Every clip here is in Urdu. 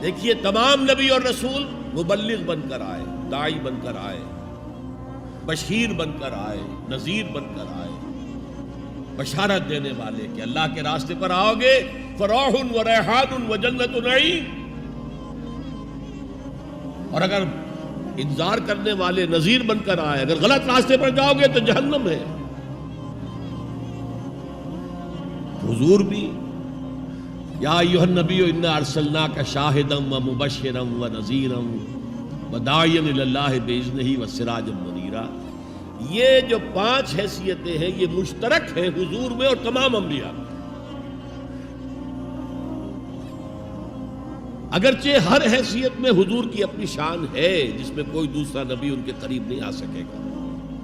دیکھیے تمام نبی اور رسول مبلغ بن کر آئے، داعی بن کر آئے، بشیر بن کر آئے، نذیر بن کر آئے، بشارت دینے والے کہ اللہ کے راستے پر آؤ گے فروح و ریحان و جنت نعیم، اور اگر انذار کرنے والے نذیر بن کر آئے، اگر غلط راستے پر جاؤ گے تو جہنم ہے۔ حضور بھی یا ایھا النبی انا ارسلناک شاہدا و مبشرا و نذیرا و داعیا الی اللہ باذنہ و سراجا منیرا، یہ جو 5 حیثیتیں ہیں یہ مشترک ہیں حضور میں اور تمام انبیاء میں۔ اگرچہ ہر حیثیت میں حضور کی اپنی شان ہے جس میں کوئی دوسرا نبی ان کے قریب نہیں آ سکے گا،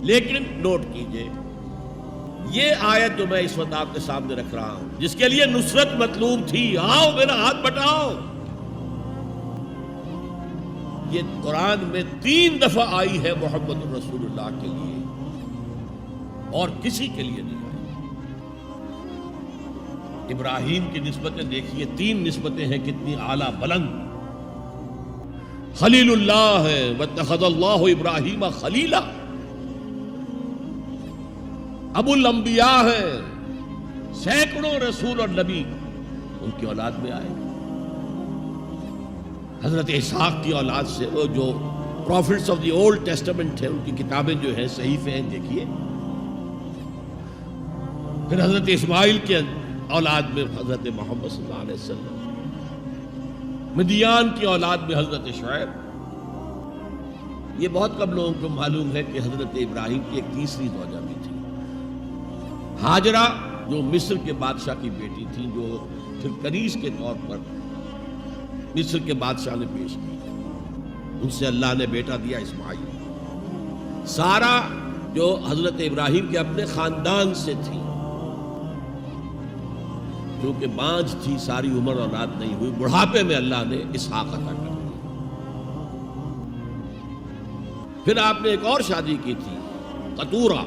لیکن نوٹ کیجئے یہ آیت جو میں اس وقت آپ کے سامنے رکھ رہا ہوں، جس کے لیے نصرت مطلوب تھی، آؤ میرا ہاتھ بٹاؤ، یہ قرآن میں 3 دفعہ آئی ہے محمد رسول اللہ کے لیے، اور کسی کے لیے نہیں آئی۔ ابراہیم کی نسبتیں دیکھیے، 3 نسبتیں ہیں کتنی اعلیٰ بلند۔ خلیل اللہ ہے واتخذ اللہ ابراہیم خلیلا، ابو الانبیاء ہیں، سینکڑوں رسول اور نبی ان کی اولاد میں آئے۔ حضرت اسحاق کی اولاد سے، وہ جو prophets of the Old Testament ہیں، ان کی کتابیں جو ہیں صحیفے ہیں، دیکھیے۔ پھر حضرت اسماعیل کے اولاد میں حضرت محمد صلی اللہ علیہ وسلم، مدیان کی اولاد میں حضرت شعیب۔ یہ بہت کم لوگوں کو معلوم ہے کہ حضرت ابراہیم کی ایک تیسری زوجہ بھی تھی، ہاجرہ، جو مصر کے بادشاہ کی بیٹی تھی، جو پھر کنیز کے طور پر مصر کے بادشاہ نے پیش کی، ان سے اللہ نے بیٹا دیا اسماعیل۔ سارا جو حضرت ابراہیم کے اپنے خاندان سے تھی، کیونکہ بانجھ تھی، ساری عمر اولاد نہیں ہوئی، بڑھاپے میں اللہ نے اسحاق عطا کر دیا۔ پھر آپ نے ایک اور شادی کی تھی، قطورہ،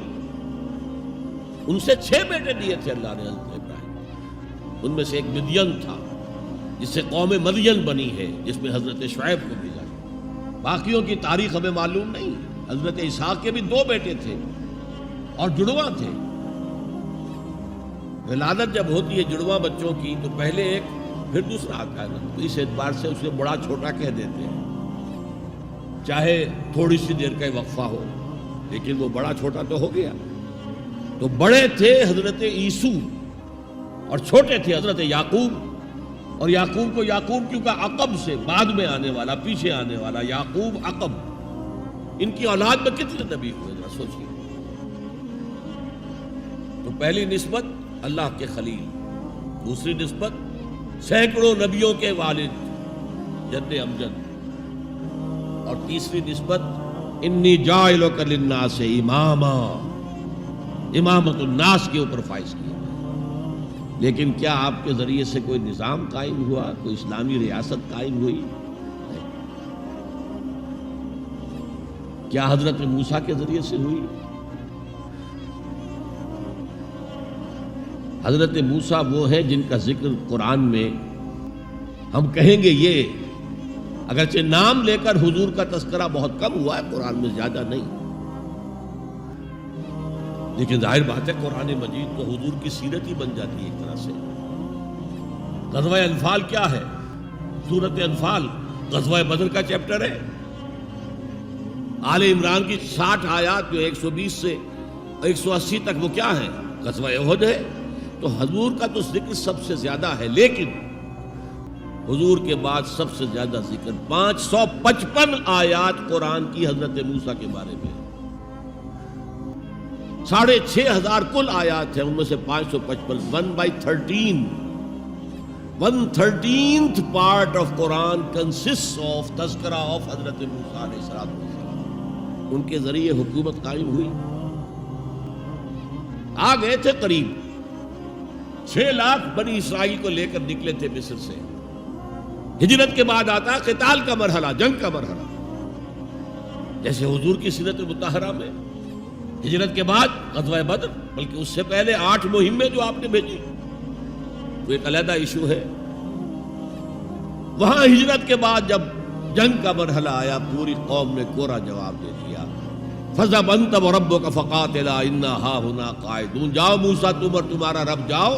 ان سے 6 بیٹے دیے تھے اللہ نے حضرت ابراہیم، ان میں سے ایک مدین تھا جس سے قوم مدین بنی ہے، جس میں حضرت شعیب کو بھیجا۔ باقیوں کی تاریخ ہمیں معلوم نہیں۔ حضرت اسحاق کے بھی 2 بیٹے تھے اور جڑواں تھے۔ ولادت جب ہوتی ہے جڑواں بچوں کی تو پہلے ایک پھر دوسرا آتا ہے نا، تو اس اعتبار سے اسے بڑا چھوٹا کہہ دیتے ہیں، چاہے تھوڑی سی دیر کا وقفہ ہو، لیکن وہ بڑا چھوٹا تو ہو گیا۔ تو بڑے تھے حضرت عیسو اور چھوٹے تھے حضرت یعقوب، اور یعقوب کو یعقوب کیوں کہا؟ عقب سے، بعد میں آنے والا، پیچھے آنے والا، یعقوب عقب۔ ان کی اولاد میں کتنے نبی ہوئے ذرا سوچیے۔ تو پہلی نسبت اللہ کے خلیل، دوسری نسبت سینکڑوں نبیوں کے والد جد امجد، اور تیسری نسبت انی جاعلک للناس اماما، امامت الناس کے اوپر فائز کیا۔ لیکن کیا آپ کے ذریعے سے کوئی نظام قائم ہوا، کوئی اسلامی ریاست قائم ہوئی؟ کیا حضرت موسیٰ کے ذریعے سے ہوئی؟ حضرت موسیٰ وہ ہیں جن کا ذکر قرآن میں ہم کہیں گے، یہ اگرچہ نام لے کر حضور کا تذکرہ بہت کم ہوا ہے قرآن میں، زیادہ نہیں، لیکن ظاہر بات ہے قرآن مجید تو حضور کی سیرت ہی بن جاتی ہے ایک طرح سے۔ غزوہ انفال کیا ہے؟ سورۃ انفال غزوہ بدر کا چیپٹر ہے۔ آل عمران کی 60 آیات جو 120 سے 180 تک وہ کیا ہے؟ غزوہ احد ہے۔ تو حضور کا تو ذکر سب سے زیادہ ہے، لیکن حضور کے بعد سب سے زیادہ ذکر 555 آیات قرآن کی حضرت موسیٰ کے بارے میں، 6,500 کل آیات ہیں، ان میں سے 555 1/13 1/13th part of Quran consists of تذکرہ of حضرت موسیٰ علیہ السلام۔ ان کے ذریعے حکومت قائم ہوئی۔ آ گئے تھے قریب 6 لاکھ بنی اسرائیل کو لے کر نکلے تھے مصر سے۔ ہجرت کے بعد آتا قتال کا مرحلہ، جنگ کا مرحلہ، جیسے حضور کی سیرت مطہرہ میں ہجرت کے بعد غزوہ بدر، بلکہ اس سے پہلے 8 مہمیں جو آپ نے بھیجی، وہ ایک علیحدہ ایشو ہے۔ وہاں ہجرت کے بعد جب جنگ کا مرحلہ آیا پوری قوم نے کوڑا جواب دے دیا، فَذْهَبْ أَنْتَ وَرَبُّكَ فَقَاتِلَا إِنَّا هَاهُنَا قَاعِدُونَ، جاؤ موسیٰ تم اور تمہارا رب جاؤ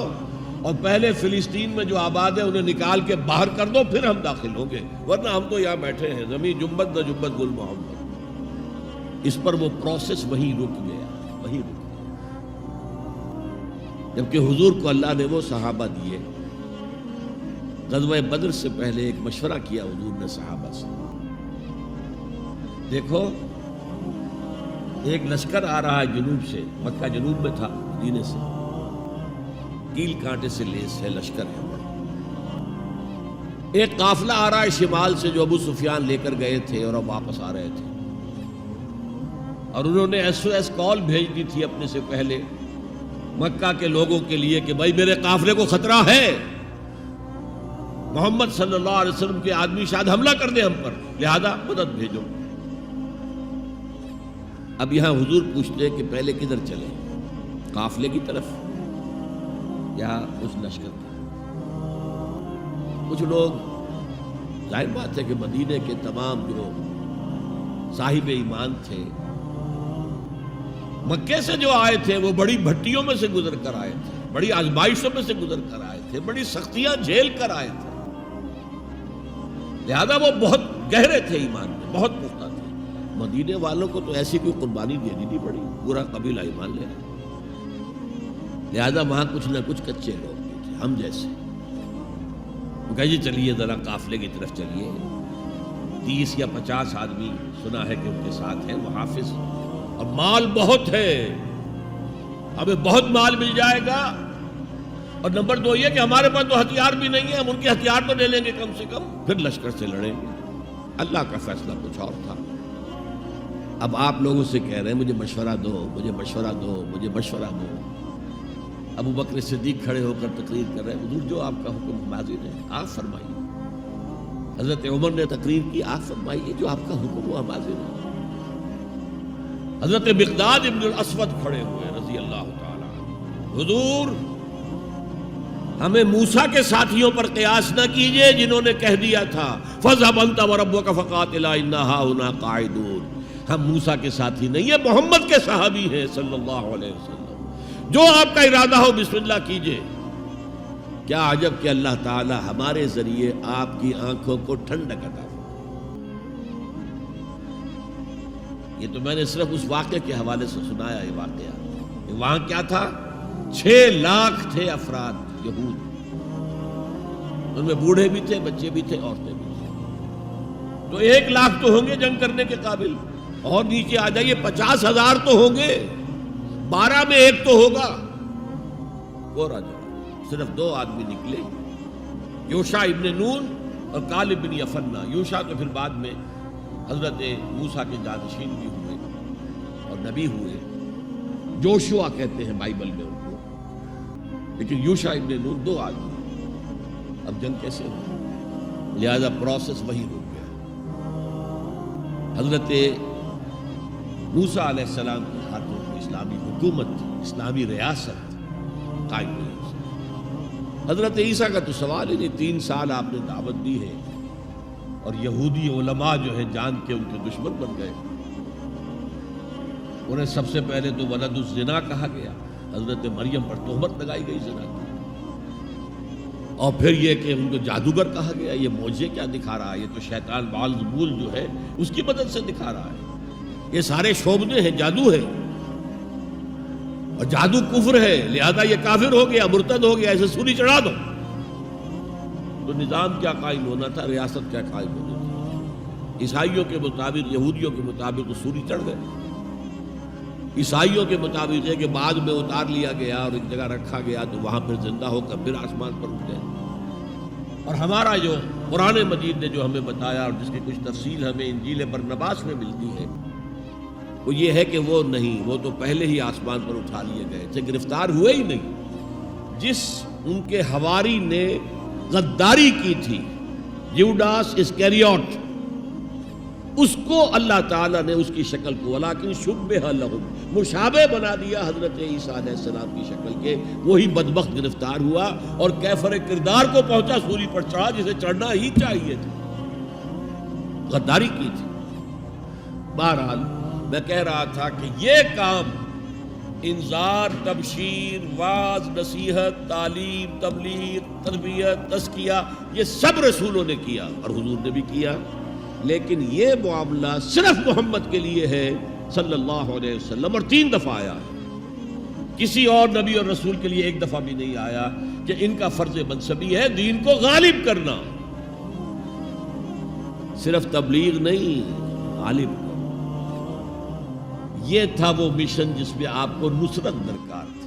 اور پہلے فلسطین میں جو آباد ہے انہیں نکال کے باہر کر دو، پھر ہم داخل ہوں گے، ورنہ ہم تو یہاں بیٹھے ہیں، زمین جنبت نہ جنبت گل محمد۔ اس پر وہ پروسیس وہیں رک گیا، وہیں رک گیا، جبکہ حضور کو اللہ نے وہ صحابہ دیے۔ غزوہ بدر سے پہلے ایک مشورہ کیا حضور نے صحابہ سے، دیکھو ایک لشکر آ رہا ہے جنوب سے، مکہ جنوب میں تھا، مدینے سے، کیل کانٹے سے لیس ہے، لشکر ہے۔ ایک قافلہ آ رہا ہے شمال سے جو ابو سفیان لے کر گئے تھے اور اب واپس آ رہے تھے، اور انہوں نے SOS کال بھیج دی تھی اپنے سے پہلے مکہ کے لوگوں کے لیے کہ بھائی میرے قافلے کو خطرہ ہے، محمد صلی اللہ علیہ وسلم کے آدمی شاید حملہ کر دیں ہم پر، لہذا مدد بھیجو۔ اب یہاں حضور پوچھتے ہیں کہ پہلے کدھر چلے، قافلے کی طرف یا اس لشکر کی؟ کچھ لوگ، ظاہر بات ہے کہ مدینے کے تمام جو صاحب ایمان تھے، مکے سے جو آئے تھے وہ بڑی بھٹیوں میں سے گزر کر آئے تھے، بڑی آزمائشوں میں سے گزر کر آئے تھے، بڑی سختیاں جھیل کر آئے تھے، لہذا وہ بہت گہرے تھے ایمان میں، بہت پختہ تھے۔ مدینے والوں کو تو ایسی کوئی قربانی دینی نہیں پڑی، پورا قبیلہ ایمان لے آیا، لہذا وہاں کچھ نہ کچھ کچے لوگ بھی تھے، ہم جیسے۔ وہ کہا جی چلیے ذرا قافلے کی طرف چلیے، 30 یا 50 آدمی سنا ہے کہ ان کے ساتھ ہیں، وہ حافظ، اور مال بہت ہے، ہمیں بہت مال مل جائے گا، اور نمبر 2 یہ کہ ہمارے پاس تو ہتھیار بھی نہیں ہے، ہم ان کے ہتھیار تو لے لیں گے کم سے کم، پھر لشکر سے لڑیں گے۔ اللہ کا فیصلہ کچھ اور تھا۔ اب آپ لوگوں سے کہہ رہے ہیں مجھے مشورہ دو، مجھے مشورہ دو، مجھے مشورہ دو۔ ابو بکر صدیق کھڑے ہو کر تقریر کر رہے ہیں، حضور جو آپ کا حکم حاضر ہے آپ فرمائیے۔ حضرت عمر نے تقریر کی، آپ فرمائیے جو آپ کا حکم وہ حاضر ہے۔ حضرت مقداد ابن الاسود کھڑے ہوئے رضی اللہ تعالی عنہ، حضور ہمیں موسیٰ کے ساتھیوں پر قیاس نہ کیجئے جنہوں نے کہہ دیا تھا فَاذْهَبْ أَنْتَ وَرَبُّكَ فَقَاتِلَا إِنَّا هَاهُنَا قَاعِدُونَ۔ ہم موسیٰ کے ساتھی نہیں ہیں، محمد کے صحابی ہیں صلی اللہ علیہ وسلم، جو آپ کا ارادہ ہو بسم اللہ کیجئے۔ کیا عجب کہ اللہ تعالی ہمارے ذریعے آپ کی آنکھوں کو ٹھنڈک عطا فرمائے۔ یہ تو میں نے صرف اس واقعے کے حوالے سے سنایا، یہ واقعہ وہاں کیا تھا، 6 لاکھ تھے افراد یہود، ان میں بوڑھے بھی تھے، بچے بھی تھے، عورتیں بھی تھیں، تو 1 لاکھ تو ہوں گے جنگ کرنے کے قابل، اور نیچے آ جائیے 50,000 تو ہوں گے، 12 میں 1 تو ہوگا۔ گورا جواب، صرف 2 آدمی نکلے، یوشع ابن نون اور کالب بن یفنہ۔ یوشع تو پھر بعد میں حضرت موسیٰ کے جانشین بھی ہوئے اور نبی ہوئے، جوشوا کہتے ہیں بائبل میں ان کو، لیکن یوشع ابن نون 2 آدمی۔ اب جنگ کیسے ہو، لہذا پروسیس وہی رک گیا۔ حضرت موسیٰ علیہ السلام کے ہاتھوں کو اسلامی حکومت، اسلامی ریاست قائم ہوئی۔ حضرت عیسیٰ کا تو سوال ہی نہیں، 3 سال آپ نے دعوت دی ہے، اور یہودی علماء جو ہیں جان کے ان کے دشمن بن گئے۔ انہیں سب سے پہلے تو ولد الزنا کہا گیا، حضرت مریم پر تہمت لگائی گئی زنا کی، اور پھر یہ کہ ان کو جادوگر کہا گیا۔ یہ معجزے کیا دکھا رہا ہے، یہ تو شیطان بعلزبول جو ہے اس کی مدد سے دکھا رہا ہے، یہ سارے شعبدے ہیں، جادو ہے، اور جادو کفر ہے، لہذا یہ کافر ہو گیا، مرتد ہو گیا، ایسے سولی چڑھا دو۔ تو نظام کیا قائم ہونا تھا، ریاست کیا قائم ہونی تھی؟ عیسائیوں کے مطابق، یہودیوں کے مطابق تو سولی چڑھ گئے، عیسائیوں کے مطابق ہے کہ بعد میں اتار لیا گیا اور ایک جگہ رکھا گیا، تو وہاں پھر زندہ ہو کر پھر آسمان پر اٹھ گئے۔ اور ہمارا جو قرآن مجید نے جو ہمیں بتایا اور جس کی کچھ تفصیل ہمیں انجیل برنباس میں ملتی ہے، وہ یہ ہے کہ وہ نہیں، وہ تو پہلے ہی آسمان پر اٹھا لیے گئے تھے، گرفتار ہوئے ہی نہیں۔ جس ان کے حواری نے غداری کی تھی، یوڈاس اسکریوٹ، اس کو اللہ تعالیٰ نے اس کی شکل کو ولیکن شبہ لہم مشابہ بنا دیا حضرت عیسیٰ علیہ السلام کی شکل کے. وہی بدبخت گرفتار ہوا اور کیفر کردار کو پہنچا، سولی پر چڑھا جسے چڑھنا ہی چاہیے تھا، غداری کی تھی. بہرحال میں کہہ رہا تھا کہ یہ کام انذار، تبشیر، واعظ، نصیحت، تعلیم، تبلیغ، تربیت، تزکیہ، یہ سب رسولوں نے کیا اور حضور نے بھی کیا. لیکن یہ معاملہ صرف محمد کے لیے ہے صلی اللہ علیہ وسلم، اور 3 دفعہ آیا. کسی اور نبی اور رسول کے لیے 1 دفعہ بھی نہیں آیا کہ ان کا فرض منصبی ہے دین کو غالب کرنا. صرف تبلیغ نہیں، غالب کرنا. یہ تھا وہ مشن جس میں آپ کو نصرت درکار تھی.